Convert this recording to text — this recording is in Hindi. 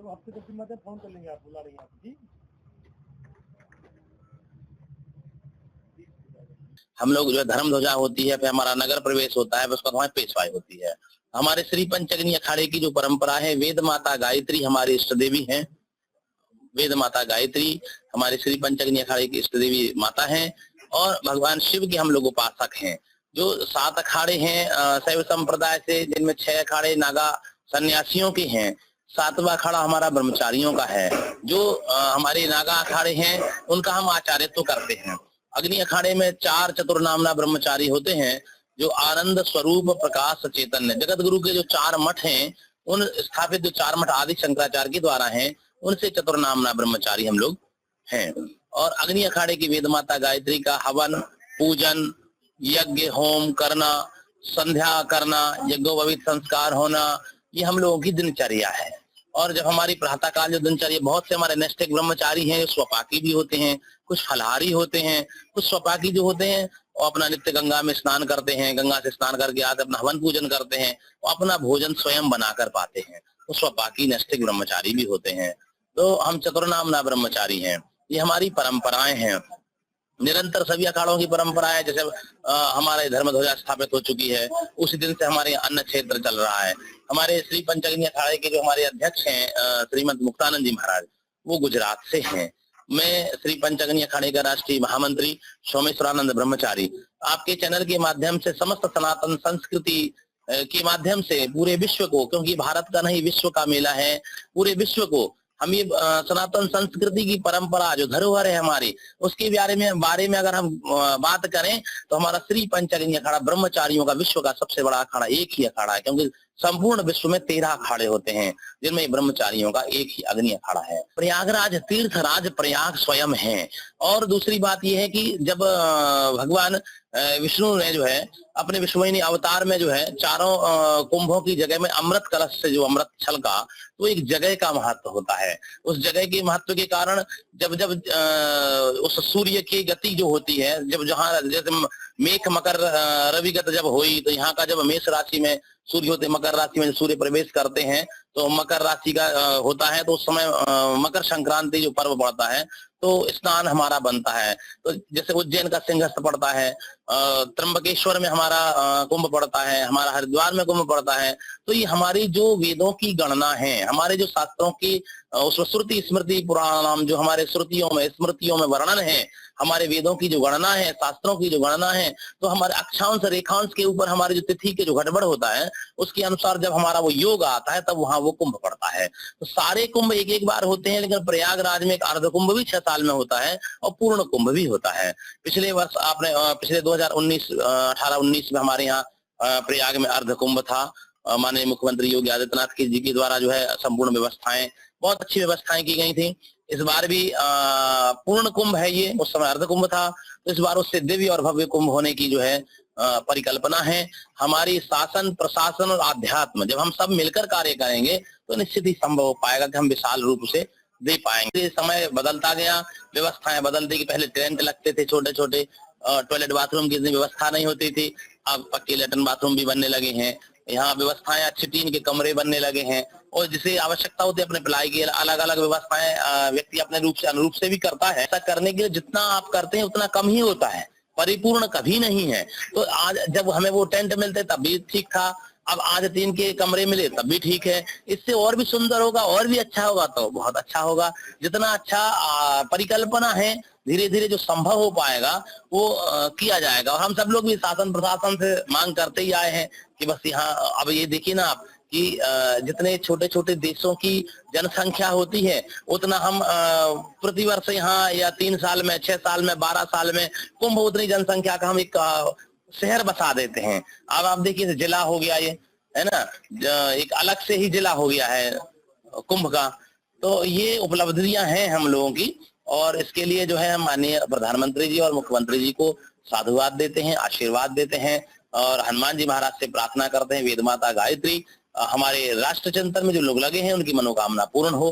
आपसे तो फिर मैं फोन कर लेंगे, आप बुला रही हैं आप जी। हम लोग जो धर्म ध्वजा होती है, फिर हमारा नगर प्रवेश होता है, उसका हमारी पेशवाई होती है। हमारे श्री पंचगनी अखाड़े की जो परंपरा है, वेद माता गायत्री हमारी इष्ट देवी हैं। वेद माता गायत्री हमारे श्री पंचगनी अखाड़े की इष्ट देवी माता हैं और भगवान शिव के हम लोग उपासक हैं। जो 7 अखाड़े हैं शैव संप्रदाय से, जिनमें 6 अखाड़े नागा सन्यासियों के हैं, 7वां अखाड़ा हमारा ब्रह्मचारियों का है। जो हमारे नागा अखाड़े हैं उनका हम आचार्यत्व करते हैं। अग्नि अखाड़े में 4 चतुर्नामना ब्रह्मचारी होते हैं, जो आनंद स्वरूप प्रकाश चैतन्य जगत गुरु के जो 4 मठ हैं, उन स्थापित जो 4 मठ आदि शंकराचार्य के द्वारा हैं, उनसे चतुर्नामना ब्रह्मचारी हम लोग हैं। और अग्नि अखाड़े की वेद माता गायत्री का हवन, पूजन, यज्ञ होम करना, संध्या करना, यज्ञोपवीत संस्कार होना, ये हम लोगों की दिनचर्या है। और जब हमारी प्रातः काल जो दिनचर्या, बहुत से हमारे नैष्ठिक ब्रह्मचारी हैं, स्वपाकी भी होते हैं, कुछ फलाहारी होते हैं, कुछ स्वपाकी जो होते हैं वो अपना नित्य गंगा में स्नान करते हैं, गंगा से स्नान करके आते अपना हवन पूजन करते हैं, वो अपना भोजन स्वयं बनाकर पाते हैं, वो स्वपाकी नैष्ठिक ब्रह्मचारी भी होते हैं। तो हम चतुर्नामना ब्रह्मचारी हैं। ये हमारी परंपराएं हैं। निरंतर सभी अखाड़ों की परंपरा है। जैसे हमारे धर्म ध्वजा स्थापित हो चुकी है, उसी दिन से हमारे अन्न क्षेत्र चल रहा है। हमारे श्री पंचगनी अखाड़े के जो हमारे अध्यक्ष हैं श्रीमद मुक्तानंद जी महाराज, वो गुजरात से हैं। मैं श्री पंचगनी अखाड़े का राष्ट्रीय महामंत्री सोमेश्वरानंद ब्रह्मचारी आपके चैनल के माध्यम से समस्त सनातन संस्कृति के माध्यम से पूरे विश्व को, क्योंकि भारत का नहीं विश्व का मेला है, पूरे विश्व को हम ये सनातन संस्कृति की परंपरा जो धरोहर है हमारी, उसके बारे में अगर हम बात करें तो हमारा श्री पंचगनी अखाड़ा ब्रह्मचारियों का विश्व का सबसे बड़ा अखाड़ा एक ही अखाड़ा है, क्योंकि संपूर्ण विश्व में 13 अखाड़े होते हैं, जिनमें ब्रह्मचारियों का एक ही अग्नि अखाड़ा है। प्रयागराज तीर्थराज प्रयाग स्वयं है। और दूसरी बात यह है कि जब भगवान विष्णु ने जो है अपने विश्ववाहिनी अवतार में जो है चारों कुंभों की जगह में अमृत कलश से जो अमृत छलका, तो एक जगह का महत्व होता है। उस जगह के महत्व के कारण जब जब उस सूर्य की गति जो होती है, जब जहाँ जैसे मेघ मकर रविगत जब हुई, तो यहाँ का जब मेष राशि में सूर्य होते, मकर राशि में सूर्य प्रवेश करते हैं, तो मकर राशि का होता है, तो उस समय मकर संक्रांति जो पर्व पड़ता है, तो स्नान हमारा बनता है। तो जैसे उज्जैन का सिंहस्थ पड़ता है, त्र्यंबकेश्वर में हमारा कुंभ पड़ता है, हमारा हरिद्वार में कुंभ पड़ता है। तो ये हमारी जो वेदों की गणना है, हमारे जो शास्त्रों की उस श्रुति स्मृति पुराण जो हमारे श्रुतियों में स्मृतियों में वर्णन है, हमारे वेदों की जो गणना है, शास्त्रों की जो गणना है, तो हमारे अक्षांश रेखांश के ऊपर हमारी जो तिथि के जो गड़बड़ होता है, उसके अनुसार जब हमारा वो योग आता है, तब वहां वो कुंभ पड़ता है। तो सारे कुंभ एक एक बार होते हैं, लेकिन प्रयागराज में एक अर्ध कुंभ भी 6 साल में होता है और पूर्ण कुंभ भी होता है। पिछले वर्ष आपने पिछले 2019 18-19 में हमारे यहाँ प्रयाग में अर्ध कुंभ था। माननीय मुख्यमंत्री योगी आदित्यनाथ जी के द्वारा जो है संपूर्ण व्यवस्थाएं, बहुत अच्छी व्यवस्थाएं की गई थी। इस बार भी पूर्ण कुंभ है ये, उस समय अर्ध कुंभ था, तो इस बार उससे दिव्य और भव्य कुंभ होने की जो है परिकल्पना है। हमारी शासन प्रशासन और आध्यात्म जब हम सब मिलकर कार्य करेंगे तो निश्चित ही संभव हो पाएगा कि हम विशाल रूप से दे पाएंगे। समय बदलता गया, व्यवस्थाएं बदलती, कि पहले टेंट लगते थे छोटे छोटे, टॉयलेट बाथरूम की इतनी व्यवस्था नहीं होती थी, अब पक्के लैट्रिन बाथरूम भी बनने लगे हैं। यहाँ व्यवस्थाएं अच्छी, टीन के कमरे बनने लगे हैं, और जिसे आवश्यकता होती है अपने पिलाई की अलग अलग व्यवस्थाएं व्यक्ति अपने रूप से अनुरूप से भी करता है। ऐसा करने के लिए जितना आप करते हैं उतना कम ही होता है, परिपूर्ण कभी नहीं है। तो आज जब हमें वो टेंट मिलते तब भी ठीक था, अब आज 3 के कमरे मिले तब भी ठीक है। इससे और भी सुंदर होगा, और भी अच्छा होगा, तो बहुत अच्छा होगा। जितना अच्छा परिकल्पना है, धीरे धीरे जो संभव हो पाएगा वो किया जाएगा। और हम सब लोग भी शासन प्रशासन से मांग करते ही आए हैं कि बस यहाँ, अब ये देखिए ना आप कि जितने छोटे छोटे देशों की जनसंख्या होती है, उतना हम प्रतिवर्ष यहाँ या 3 साल में, 6 साल में, 12 साल में कुंभ उतनी जनसंख्या का हम एक शहर बसा देते हैं। अब आप देखिए जिला हो गया ये, है ना, एक अलग से ही जिला हो गया है कुंभ का। तो ये उपलब्धियां हैं हम लोगों की, और इसके लिए जो है हम माननीय प्रधानमंत्री जी और मुख्यमंत्री जी को साधुवाद देते हैं, आशीर्वाद देते हैं, और हनुमान जी महाराज से प्रार्थना करते हैं, वेद माता गायत्री हमारे राष्ट्र चिंतन में जो लोग लगे हैं उनकी मनोकामना पूर्ण हो।